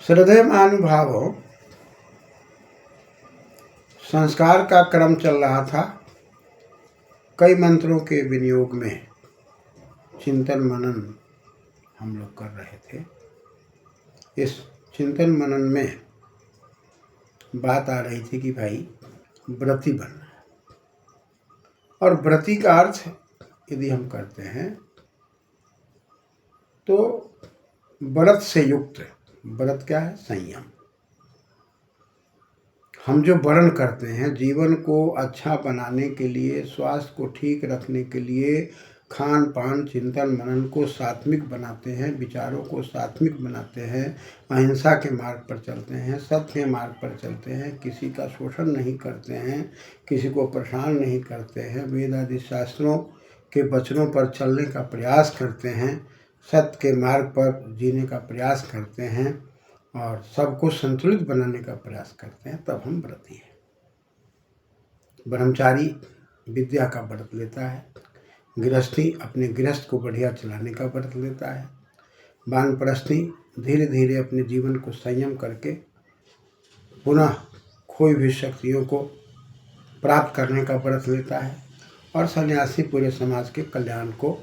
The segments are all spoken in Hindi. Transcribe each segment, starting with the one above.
श्रद्धेय महानुभावों, संस्कार का क्रम चल रहा था। कई मंत्रों के विनियोग में चिंतन मनन हम लोग कर रहे थे। इस चिंतन मनन में बात आ रही थी कि भाई व्रती बनना है, और व्रती का अर्थ यदि हम करते हैं तो व्रत से युक्त। व्रत क्या है? संयम। हम जो वर्ण करते हैं, जीवन को अच्छा बनाने के लिए, स्वास्थ्य को ठीक रखने के लिए, खान पान चिंतन मनन को सात्विक बनाते हैं, विचारों को सात्विक बनाते हैं, अहिंसा के मार्ग पर चलते हैं, सत्य के मार्ग पर चलते हैं, किसी का शोषण नहीं करते हैं, किसी को परेशान नहीं करते हैं, वेद आदि शास्त्रों के वचनों पर चलने का प्रयास करते हैं, सत्य के मार्ग पर जीने का प्रयास करते हैं और सबको संतुलित बनाने का प्रयास करते हैं, तब हम व्रती हैं। ब्रह्मचारी विद्या का व्रत लेता है, गृहस्थी अपने गृहस्थ को बढ़िया चलाने का व्रत लेता है, वानप्रस्थी धीरे धीरे अपने जीवन को संयम करके पुनः खोई हुई शक्तियों को प्राप्त करने का व्रत लेता है, और सन्यासी पूरे समाज के कल्याण को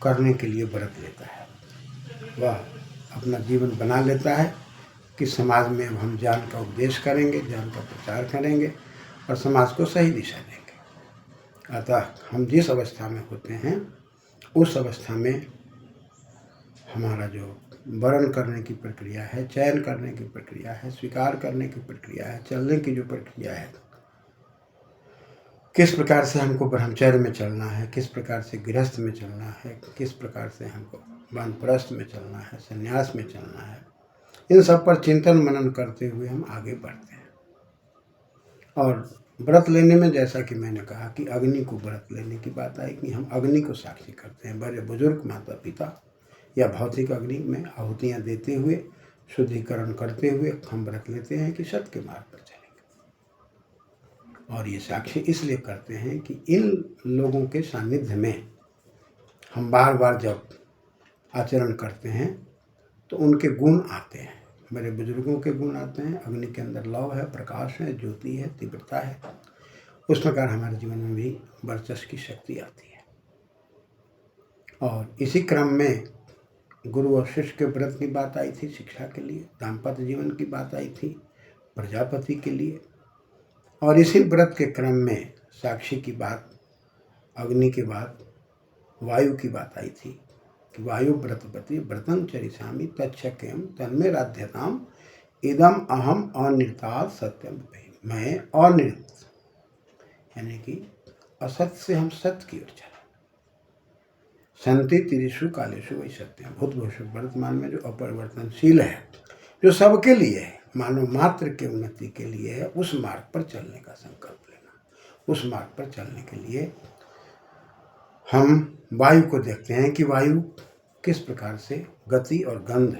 करने के लिए व्रत लेता है। वह अपना जीवन बना लेता है कि समाज में अब हम ज्ञान का उपदेश करेंगे, ज्ञान का प्रचार करेंगे और समाज को सही दिशा देंगे। अतः हम जिस अवस्था में होते हैं उस अवस्था में हमारा जो वर्ण करने की प्रक्रिया है, चयन करने की प्रक्रिया है, स्वीकार करने की प्रक्रिया है, चलने की जो प्रक्रिया है, किस प्रकार से हमको ब्रह्मचर्य में चलना है, किस प्रकार से गृहस्थ में चलना है, किस प्रकार से हमको वानप्रस्थ में चलना है, संन्यास में चलना है, इन सब पर चिंतन मनन करते हुए हम आगे बढ़ते हैं। और व्रत लेने में जैसा कि मैंने कहा कि अग्नि को व्रत लेने की बात आई कि हम अग्नि को साक्षी करते हैं। बड़े बुजुर्ग माता पिता या भौतिक अग्नि में आहुतियाँ देते हुए, शुद्धिकरण करते हुए हम व्रत लेते हैं कि सत्य के मार्ग पर चलेंगे। और ये साक्षी इसलिए करते हैं कि इन लोगों के सानिध्य में हम बार बार जब आचरण करते हैं तो उनके गुण आते हैं। मेरे बुजुर्गों के गुण आते हैं। अग्नि के अंदर लौ है, प्रकाश है, ज्योति है, तीव्रता है। उस प्रकार हमारे जीवन में भी वर्चस्व की शक्ति आती है। और इसी क्रम में गुरु और शिष्य के व्रत की बात आई थी शिक्षा के लिए, दाम्पत्य जीवन की बात आई थी प्रजापति के लिए, और इसी व्रत के क्रम में साक्षी की बात, अग्नि के बाद वायु की बात आई थी कि वायु व्रतपति व्रतं चरिष्यामि तच्छक्यं तन्मे राध्यताम इदम अहम अनिर्तात् सत्यम भय। मैं अनिर्त यानी कि असत से हम सत्य की ओर चलें। संति तिरिषु कालेषु वही सत्यम। भूत भविष्य वर्तमान में जो अपरिवर्तनशील है, जो सबके लिए है, मानव मात्र के उन्नति के लिए है, उस मार्ग पर चलने का संकल्प लेना। उस मार्ग पर चलने के लिए हम वायु को देखते हैं कि वायु किस प्रकार से गति और गंध,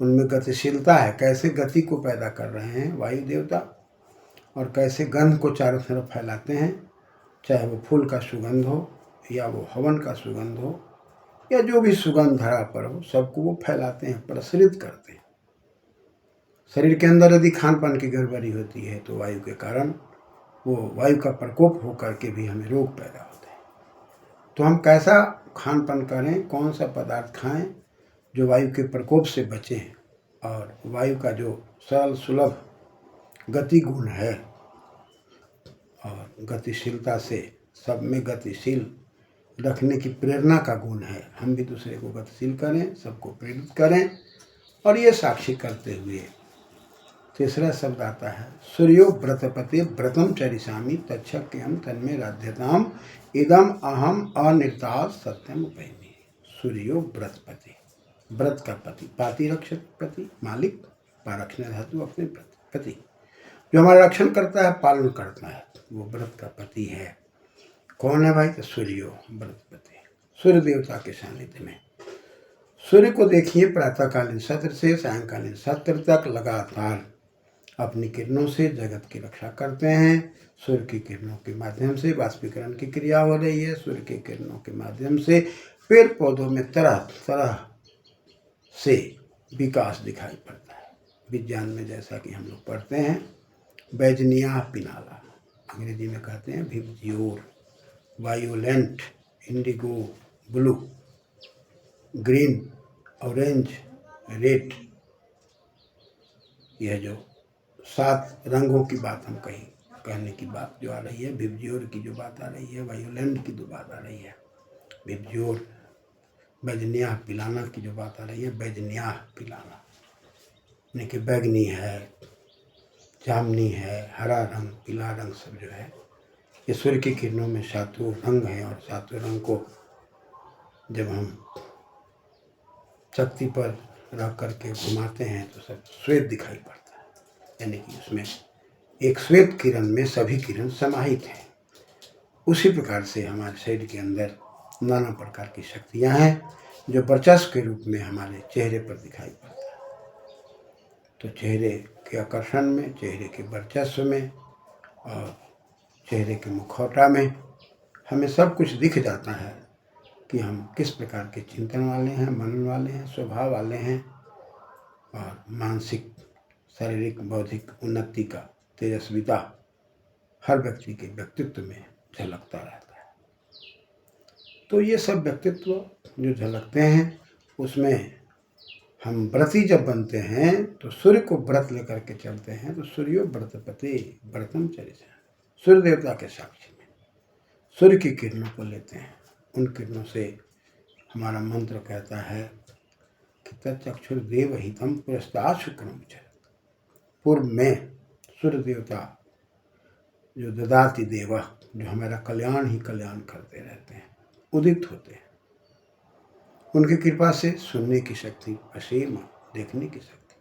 उनमें गतिशीलता है, कैसे गति को पैदा कर रहे हैं वायु देवता, और कैसे गंध को चारों तरफ फैलाते हैं, चाहे वो फूल का सुगंध हो या वो हवन का सुगंध हो या जो भी सुगंध धरा पर हो, सबको वो फैलाते हैं, प्रसरित करते हैं। शरीर के अंदर यदि खान पान की गड़बड़ी होती है तो वायु के कारण वो वायु का प्रकोप होकर के भी हमें रोग पैदा होते हैं। तो हम कैसा खान पान करें, कौन सा पदार्थ खाएं जो वायु के प्रकोप से बचें, और वायु का जो सरल सुलभ गति गुण है और गतिशीलता से सब में गतिशील रखने की प्रेरणा का गुण है, हम भी दूसरे को गतिशील करें, सबको प्रेरित करें। और ये साक्षी करते हुए तीसरा शब्द आता है सूर्यो व्रतपति व्रतम चरिष्यामि तच्छक्यं तन्मे राध्यताम इदम अहम अनिर्तात् सत्यम उपैमि। सूर्यो व्रतपति, व्रत का पति, पाति रक्षक पति, मालिक, पारक्षण धातु अपने पति, जो हमारा रक्षण करता है, पालन करता है, वो व्रत का पति है। कौन है भाई? तो सूर्यो व्रतपति, सूर्य देवता के सानिध्य में। सूर्य को देखिए प्रातःकालीन सत्र से सायंकालीन सत्र तक लगातार अपनी किरणों से जगत की रक्षा करते हैं। सूर्य की किरणों के माध्यम से वाष्पीकरण की क्रिया हो रही है। सूर्य की किरणों के माध्यम से पेड़ पौधों में तरह तरह से विकास दिखाई पड़ता है। विज्ञान में जैसा कि हम लोग पढ़ते हैं, बैजनिया पिनाला, अंग्रेजी में कहते हैं VIBGYOR, violent, Indigo, blue, green, orange, red, यह जो 7 रंगों की बात हम कहने की बात जो आ रही है, विबजियोर की जो बात आ रही है, वायोलेंट की जो बात आ रही है, विबजियोर, बैजनिया पिलाना की जो बात आ रही है, बैजनिया पिलाना, यानी कि बैगनी है, जामनी है, हरा रंग, पीला रंग सब जो है, ये सूर्य की किरणों में 7 रंग हैं। और 7 रंग को जब हम शक्ति पर रख करके घुमाते हैं तो सब श्वेत दिखाई पड़ता है, यानी कि उसमें एक श्वेत किरण में सभी किरण समाहित हैं। उसी प्रकार से हमारे शरीर के अंदर नाना प्रकार की शक्तियां हैं जो वर्चस्व के रूप में हमारे चेहरे पर दिखाई पड़ता है। तो चेहरे के आकर्षण में, चेहरे के वर्चस्व में और चेहरे के मुखौटा में हमें सब कुछ दिख जाता है कि हम किस प्रकार के चिंतन वाले हैं, मनन वाले हैं, स्वभाव वाले हैं, और मानसिक, शारीरिक, बौद्धिक उन्नति का तेजस्विता हर व्यक्ति के व्यक्तित्व में झलकता रहता है। तो ये सब व्यक्तित्व जो झलकते हैं, उसमें हम व्रती जब बनते हैं तो सूर्य को व्रत लेकर के चलते हैं, तो सूर्यो व्रतपति व्रतम चरित, सूर्य देवता के साक्षी में सूर्य की किरणों को लेते हैं। उन किरणों से हमारा मंत्र कहता है कि तच्चक्षुर्देव हितम पुरस्तात् शुक्रम चरत, पूर्व में सूर्य देवता जो ददाति देव, जो हमारा कल्याण ही कल्याण करते रहते हैं, उदित होते हैं। उनकी कृपा से सुनने की शक्ति, असीम देखने की शक्ति,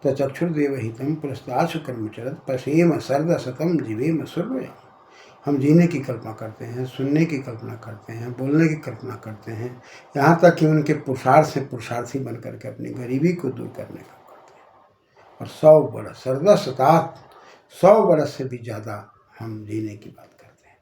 तच्चक्षुर्देव हितम पुरस्तात् शुक्रम चरत पसीम सर्द शतम जीवेम सूर्य, हम जीने की कल्पना करते हैं, सुनने की कल्पना करते हैं, बोलने की कल्पना करते हैं, यहाँ तक कि उनके पुरुषार्थ से पुरुषार्थी बन करके अपनी गरीबी को दूर करने का करते हैं। और 100 बरस, सर्द शतात, 100 बरस से भी ज़्यादा हम जीने की बात करते हैं।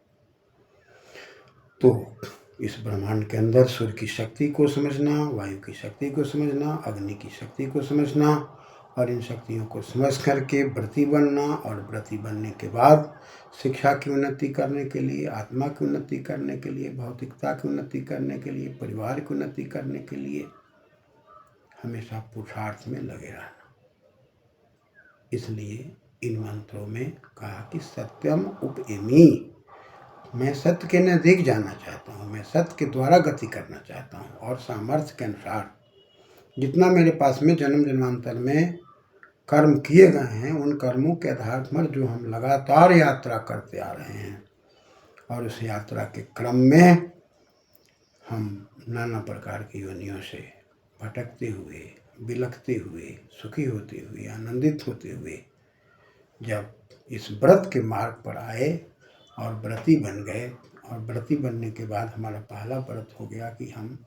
तो इस ब्रह्मांड के अंदर सूर्य की शक्ति को समझना, वायु की शक्ति को समझना, अग्नि की शक्ति को समझना, और इन शक्तियों को समझ करके व्रती बनना, और व्रती बनने के बाद शिक्षा की उन्नति करने के लिए, आत्मा की उन्नति करने के लिए, भौतिकता की उन्नति करने के लिए, परिवार की उन्नति करने के लिए हमेशा पुरुषार्थ में लगे रहना। इसलिए इन मंत्रों में कहा कि सत्यम उपएमि, मैं सत्य के नजदीक जाना चाहता हूँ, मैं सत्य के द्वारा गति करना चाहता हूँ, और सामर्थ्य के अनुसार जितना मेरे पास में जन्म जन्मांतर में कर्म किए गए हैं, उन कर्मों के आधार पर जो हम लगातार यात्रा करते आ रहे हैं, और उस यात्रा के क्रम में हम नाना प्रकार की योनियों से भटकते हुए, बिलखते हुए, सुखी होते हुए, आनंदित होते हुए जब इस व्रत के मार्ग पर आए और व्रती बन गए, और व्रती बनने के बाद हमारा पहला व्रत हो गया कि हम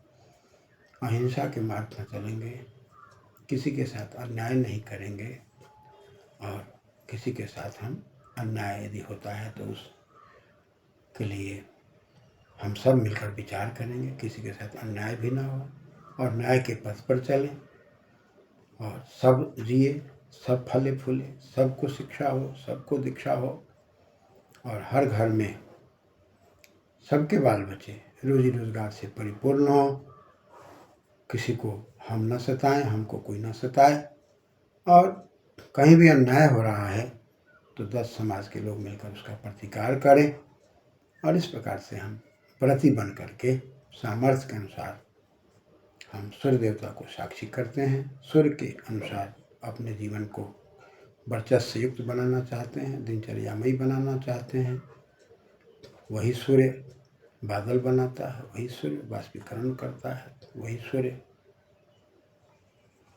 अहिंसा के मार्ग पर चलेंगे, किसी के साथ अन्याय नहीं करेंगे, और किसी के साथ हम अन्याय यदि होता है तो उसके लिए हम सब मिलकर विचार करेंगे, किसी के साथ अन्याय भी ना हो, और न्याय के पथ पर चलें, और सब जिए, सब फले फूले, सबको शिक्षा हो, सबको दीक्षा हो, और हर घर में सबके बाल बच्चे रोजी रोजगार से परिपूर्ण हो, किसी को हम न सताएं, हमको कोई न सताए, और कहीं भी अन्याय हो रहा है तो 10 समाज के लोग मिलकर उसका प्रतिकार करें। और इस प्रकार से हम व्रती बन करके सामर्थ्य के अनुसार हम सूर्य देवता को साक्षी करते हैं, सूर्य के अनुसार अपने जीवन को वर्चस्व से युक्त बनाना चाहते हैं, दिनचर्यामयी बनाना चाहते हैं। वही सूर्य बादल बनाता है, वही सूर्य बाष्पीकरण करता है, वही सूर्य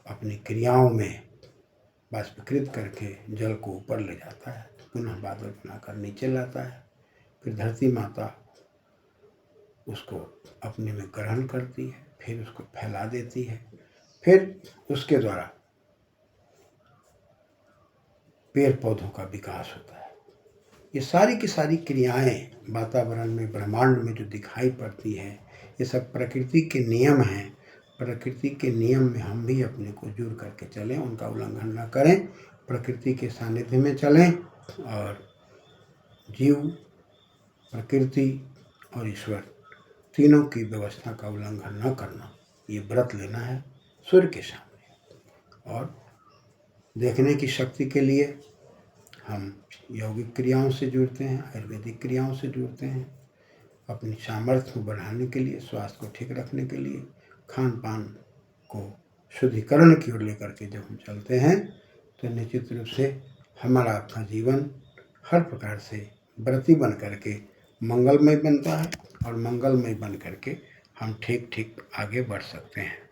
अपनी क्रियाओं में बाष्पीकृत करके जल को ऊपर ले जाता है, पुनः बादल बनाकर नीचे लाता है, फिर धरती माता उसको अपने में ग्रहण करती है, फिर उसको फैला देती है, फिर उसके द्वारा पेड़ पौधों का विकास होता है। ये सारी की सारी क्रियाएं वातावरण में, ब्रह्मांड में जो दिखाई पड़ती है, ये सब प्रकृति के नियम हैं। प्रकृति के नियम में हम भी अपने को जुड़ करके चलें, उनका उल्लंघन न करें, प्रकृति के सानिध्य में चलें और जीव, प्रकृति और ईश्वर तीनों की व्यवस्था का उल्लंघन न करना, ये व्रत लेना है सूर्य के सामने। और देखने की शक्ति के लिए हम यौगिक क्रियाओं से जुड़ते हैं, आयुर्वेदिक क्रियाओं से जुड़ते हैं। अपनी सामर्थ्य को बढ़ाने के लिए, स्वास्थ्य को ठीक रखने के लिए, खान पान को शुद्धिकरण की ओर लेकर के जब हम चलते हैं तो निश्चित रूप से हमारा अपना जीवन हर प्रकार से व्रती बन करके मंगलमय बनता है और मंगलमय बन करके हम ठीक आगे बढ़ सकते हैं।